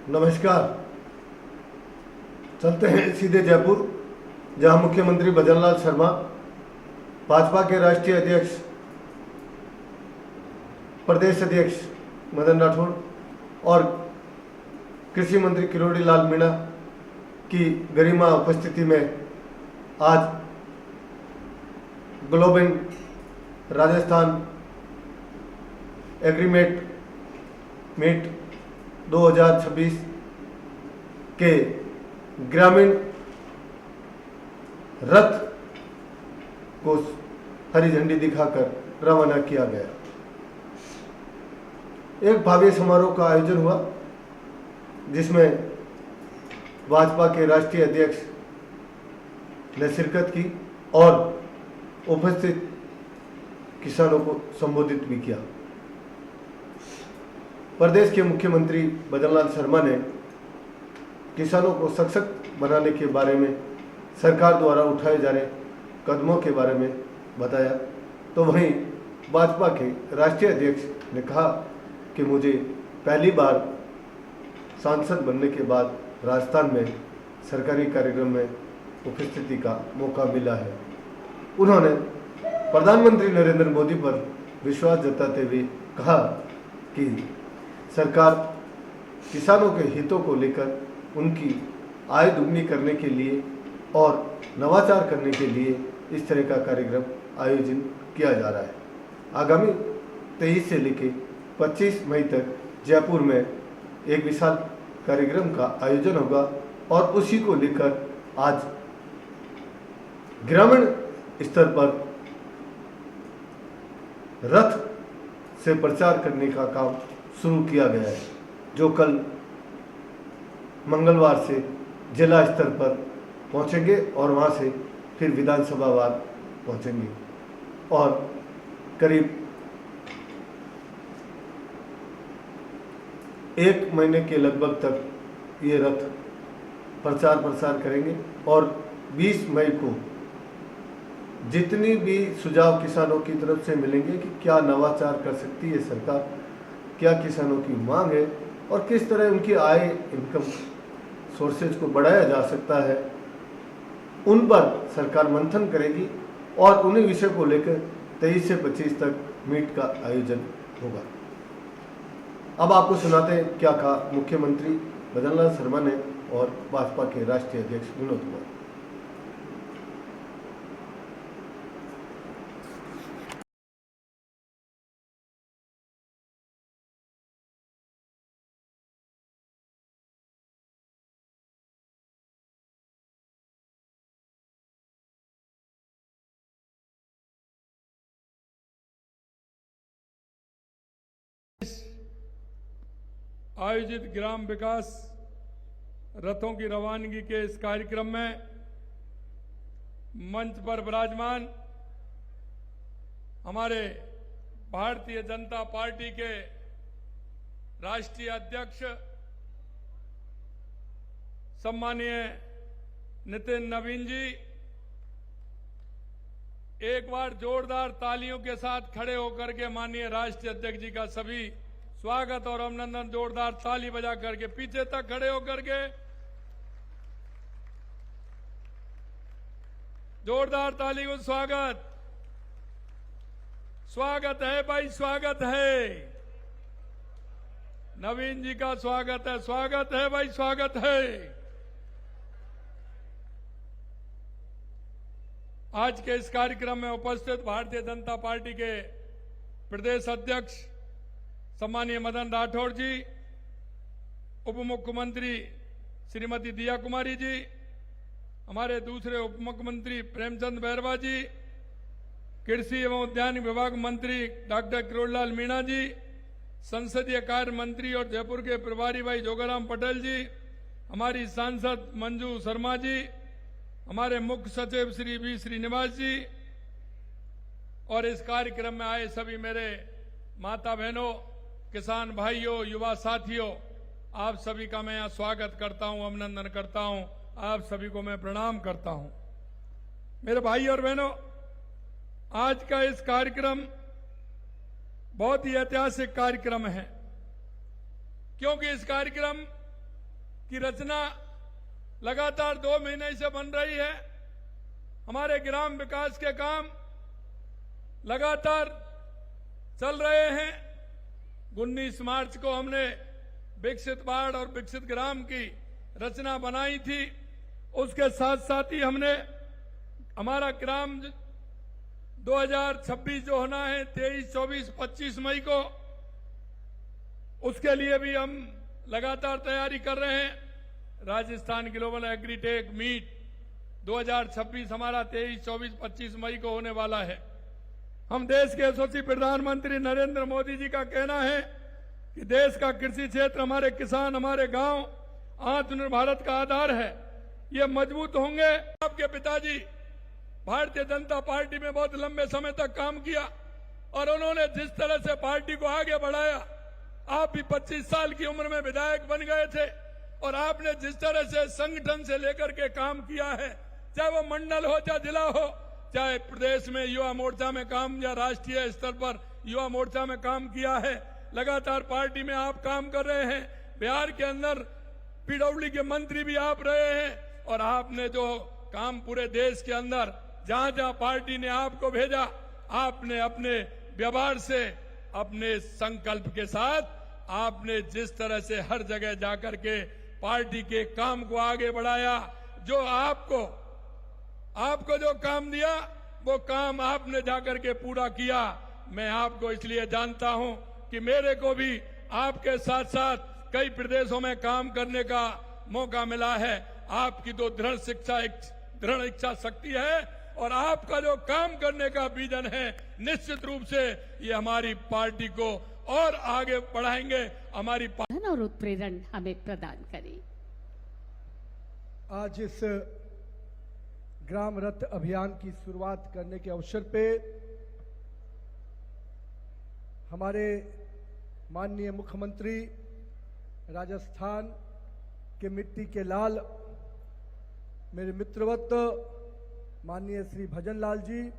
नमस्कार। चलते हैं सीधे जयपुर, जहां मुख्यमंत्री भजन लाल शर्मा, भाजपा के राष्ट्रीय अध्यक्ष प्रदेश अध्यक्ष मदन राठौड़ और कृषि मंत्री किरोड़ी लाल मीणा की गरिमा उपस्थिति में आज ग्लोबल राजस्थान एग्रीमेंट मीट 2026 के ग्रामीण रथ को हरी झंडी दिखाकर रवाना किया गया। एक भव्य समारोह का आयोजन हुआ जिसमें भाजपा के राष्ट्रीय अध्यक्ष ने शिरकत की और उपस्थित किसानों को संबोधित भी किया। प्रदेश के मुख्यमंत्री भजन लाल शर्मा ने किसानों को सशक्त बनाने के बारे में सरकार द्वारा उठाए जा रहे कदमों के बारे में बताया, तो वहीं भाजपा के राष्ट्रीय अध्यक्ष ने कहा कि मुझे पहली बार सांसद बनने के बाद राजस्थान में सरकारी कार्यक्रम में उपस्थिति का मौका मिला है। उन्होंने प्रधानमंत्री नरेंद्र मोदी पर विश्वास जताते हुए कहा कि सरकार किसानों के हितों को लेकर उनकी आय दुगनी करने के लिए और नवाचार करने के लिए इस तरह का कार्यक्रम आयोजन किया जा रहा है। आगामी 23 से लेकर 25 मई तक जयपुर में एक विशाल कार्यक्रम का आयोजन होगा और उसी को लेकर आज ग्रामीण स्तर पर रथ से प्रचार करने का काम शुरू किया गया है, जो कल मंगलवार से जिला स्तर पर पहुंचेंगे और वहां से फिर विधानसभा वार पहुंचेंगे और करीब 1 महीने के लगभग तक ये रथ प्रचार प्रसार करेंगे और 20 मई को जितनी भी सुझाव किसानों की तरफ से मिलेंगे कि क्या नवाचार कर सकती है सरकार, क्या किसानों की मांग है और किस तरह उनकी आय इनकम सोर्सेज को बढ़ाया जा सकता है, उन पर सरकार मंथन करेगी और उन्हीं विषय को लेकर 23 से 25 तक मीट का आयोजन होगा। अब आपको सुनाते हैं क्या कहा मुख्यमंत्री भजन लाल शर्मा ने और भाजपा के राष्ट्रीय अध्यक्ष विनोद कुमार। आयोजित ग्राम विकास रथों की रवानगी के इस कार्यक्रम में मंच पर विराजमान हमारे भारतीय जनता पार्टी के राष्ट्रीय अध्यक्ष सम्मानीय नितिन नवीन जी, एक बार जोरदार तालियों के साथ खड़े होकर के माननीय राष्ट्रीय अध्यक्ष जी का सभी स्वागत और अभिनंदन। जोरदार ताली बजा करके पीछे तक खड़े होकर के जोरदार ताली को स्वागत। स्वागत है भाई, स्वागत है। नवीन जी का स्वागत है, स्वागत है भाई, स्वागत है। आज के इस कार्यक्रम में उपस्थित भारतीय जनता पार्टी के प्रदेश अध्यक्ष सम्मानीय मदन राठौड़ जी, उप मुख्यमंत्री श्रीमती दिया कुमारी जी, हमारे दूसरे उप मुख्यमंत्री प्रेमचंद बैरवा जी, कृषि एवं उद्यान विभाग मंत्री डॉक्टर किरोड़ी लाल मीणा जी, संसदीय कार्य मंत्री और जयपुर के प्रभारी भाई जोगाराम पटेल जी, हमारी सांसद मंजू शर्मा जी, हमारे मुख्य सचिव श्री वी श्रीनिवास जी और इस कार्यक्रम में आए सभी मेरे माता बहनों, किसान भाइयों, युवा साथियों, आप सभी का मैं यहाँ स्वागत करता हूँ, अभिनंदन करता हूँ। आप सभी को मैं प्रणाम करता हूँ। मेरे भाई और बहनों, आज का इस कार्यक्रम बहुत ही ऐतिहासिक कार्यक्रम है, क्योंकि इस कार्यक्रम की रचना लगातार 2 महीने से बन रही है। हमारे ग्राम विकास के काम लगातार चल रहे हैं। 19 मार्च को हमने विकसित वार्ड और विकसित ग्राम की रचना बनाई थी। उसके साथ साथ ही हमने हमारा ग्राम 2026 जो होना है 23, 24, 25 मई को, उसके लिए भी हम लगातार तैयारी कर रहे हैं। राजस्थान ग्लोबल एग्रीटेक मीट 2026 हमारा 23, 24, 25 मई को होने वाला है। हम देश के यशस्वी प्रधानमंत्री नरेंद्र मोदी जी का कहना है कि देश का कृषि क्षेत्र, हमारे किसान, हमारे गांव आत्मनिर्भर भारत का आधार है। ये मजबूत होंगे। आपके पिताजी भारतीय जनता पार्टी में बहुत लंबे समय तक काम किया और उन्होंने जिस तरह से पार्टी को आगे बढ़ाया, आप भी 25 साल की उम्र में विधायक बन गए थे और आपने जिस तरह से संगठन से लेकर के काम किया है, चाहे वो मंडल हो, चाहे जिला हो, चाहे प्रदेश में युवा मोर्चा में काम या राष्ट्रीय स्तर पर युवा मोर्चा में काम किया है, लगातार पार्टी में आप काम कर रहे हैं। बिहार के अंदर पीडब्ल्यूडी के मंत्री भी आप रहे हैं और आपने जो काम पूरे देश के अंदर जहां जहां पार्टी ने आपको भेजा, आपने अपने व्यवहार से, अपने संकल्प के साथ आपने जिस तरह से हर जगह जाकर के पार्टी के काम को आगे बढ़ाया, जो आपको जो काम दिया वो काम आपने जाकर के पूरा किया। मैं आपको इसलिए जानता हूं कि मेरे को भी आपके साथ साथ कई प्रदेशों में काम करने का मौका मिला है। आपकी तो दृढ़ इच्छा शक्ति है और आपका जो काम करने का विजन है, निश्चित रूप से ये हमारी पार्टी को और आगे बढ़ाएंगे। हमारी और उत्प्रेरण हमें प्रदान करें। आज इस ग्राम रथ अभियान की शुरुआत करने के अवसर पे हमारे माननीय मुख्यमंत्री राजस्थान के मिट्टी के लाल, मेरे मित्रवत माननीय श्री भजन लाल जी,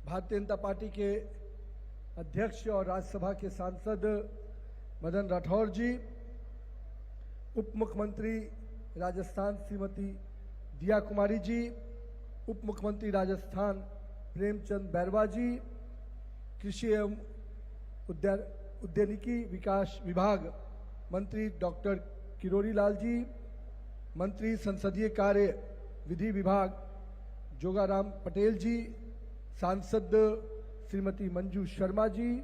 भारतीय जनता पार्टी के अध्यक्ष और राज्यसभा के सांसद मदन राठौर जी, उप मुख्यमंत्री राजस्थान श्रीमती दिया कुमारी जी, उप मुख्यमंत्री राजस्थान प्रेमचंद बैरवा जी, कृषि एवं उद्यानिकी विकास विभाग मंत्री डॉक्टर किरोड़ी लाल जी, मंत्री संसदीय कार्य विधि विभाग जोगाराम पटेल जी, सांसद श्रीमती मंजू शर्मा जी,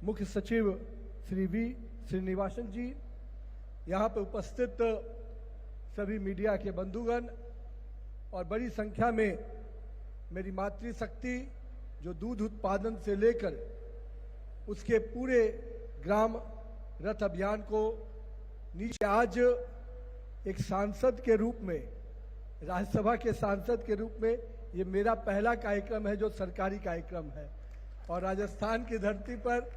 मुख्य सचिव श्री वी श्रीनिवासन जी, यहाँ पर उपस्थित सभी मीडिया के बंधुगण और बड़ी संख्या में मेरी मातृशक्ति जो दूध उत्पादन से लेकर उसके पूरे ग्राम रथ अभियान को नीचे, आज एक सांसद के रूप में, राज्यसभा के सांसद के रूप में ये मेरा पहला कार्यक्रम है जो सरकारी कार्यक्रम है। और राजस्थान की धरती पर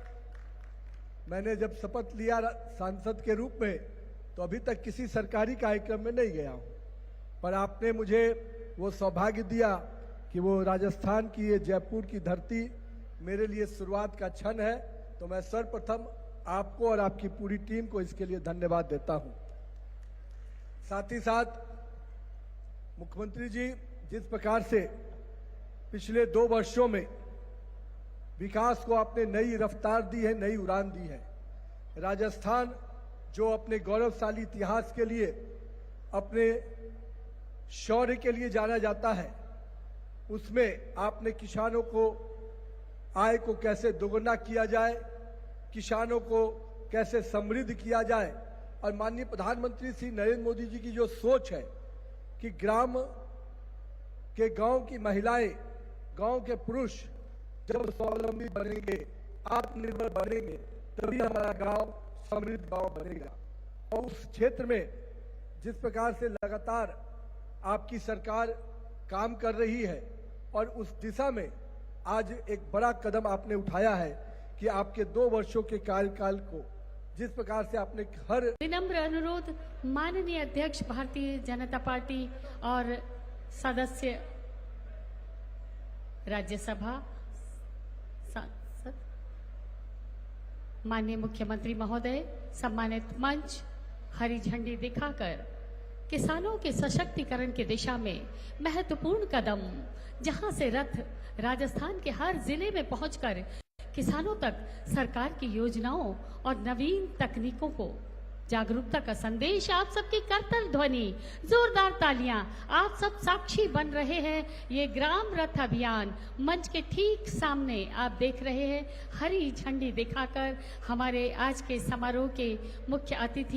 मैंने जब शपथ लिया सांसद के रूप में, तो अभी तक किसी सरकारी कार्यक्रम में नहीं गया हूं, पर आपने मुझे वो सौभाग्य दिया कि वो राजस्थान की, ये जयपुर की धरती मेरे लिए शुरुआत का क्षण है। तो मैं सर्वप्रथम आपको और आपकी पूरी टीम को इसके लिए धन्यवाद देता हूं। साथ ही साथ मुख्यमंत्री जी, जिस प्रकार से पिछले 2 वर्षों में विकास को आपने नई रफ्तार दी है, नई उड़ान दी है, राजस्थान जो अपने गौरवशाली इतिहास के लिए, अपने शौर्य के लिए जाना जाता है, उसमें आपने किसानों को आय को कैसे दोगुना किया जाए, किसानों को कैसे समृद्ध किया जाए, और माननीय प्रधानमंत्री श्री नरेंद्र मोदी जी की जो सोच है कि ग्राम के, गांव की महिलाएं, गांव के पुरुष जब स्वावलंबी बनेंगे, आत्मनिर्भर बनेंगे, तभी हमारा गांव समृद्ध गांव बनेगा। और उस क्षेत्र में जिस प्रकार से लगातार आपकी सरकार काम कर रही है और उस दिशा में आज एक बड़ा कदम आपने उठाया है कि आपके 2 वर्षों के कार्यकाल को जिस प्रकार से आपने हर विनम्र अनुरोध, माननीय अध्यक्ष भारतीय जनता पार्टी और सदस्य राज्यसभा सांसद, माननीय मुख्यमंत्री महोदय, सम्मानित मंच, हरी झंडी दिखाकर किसानों के सशक्तिकरण की दिशा में महत्वपूर्ण कदम, जहां से रथ राजस्थान के हर जिले में पहुंचकर किसानों तक सरकार की योजनाओं और नवीन तकनीकों को जागरूकता का संदेश। आप सबकी करतल ध्वनि, जोरदार तालियां, आप सब साक्षी बन रहे हैं। ये ग्राम रथ अभियान मंच के ठीक सामने आप देख रहे हैं, हरी झंडी दिखाकर हमारे आज के समारोह के मुख्य अतिथि